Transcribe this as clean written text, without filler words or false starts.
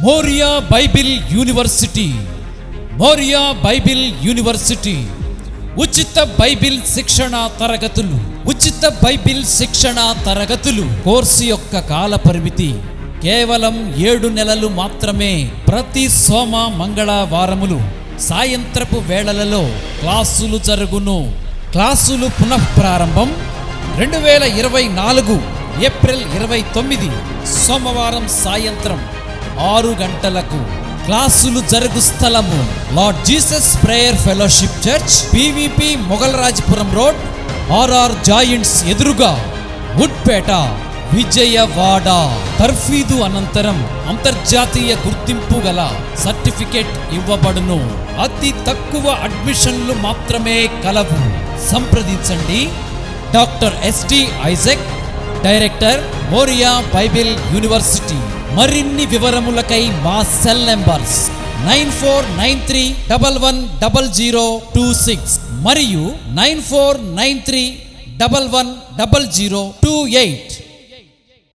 Morya Bible University. Moriah Bible University ఉచిత Bible శిక్షణ తరగతులు. ఉచిత బైబిల్ శిక్షణ తరగతులు. కోర్సు యొక్క కాల పరిమితి కేవలం 7 నెలలు మాత్రమే. ప్రతి సోమ మంగళవారములు సాయంత్రపు వేళలలో క్లాసులు జరుగును. క్లాసులు పునఃప్రారంభం 2024 ఏప్రిల్ 29 సోమవారం సాయంత్రం 6 గంటలకు. క్లాసులు జరుగు స్థలము lord Jesus prayer fellowship church, PVP Moghalrajpuram road, RR joints ఎదురుగా, వుడ్పేట, విజయవాడ. తర్ఫీదు అనంతరం అంతర్జాతీయ గుర్తింపు గల సర్టిఫికెట్ ఇవ్వబడును. అతి తక్కువ అడ్మిషన్లు మాత్రమే కలవు. సంప్రదించండి doctor SD Isaac, director, Moriah Bible University. మరిన్ని వివరములకై మా సెల్ నంబర్స్ 9493110026 మరియు 9493110028.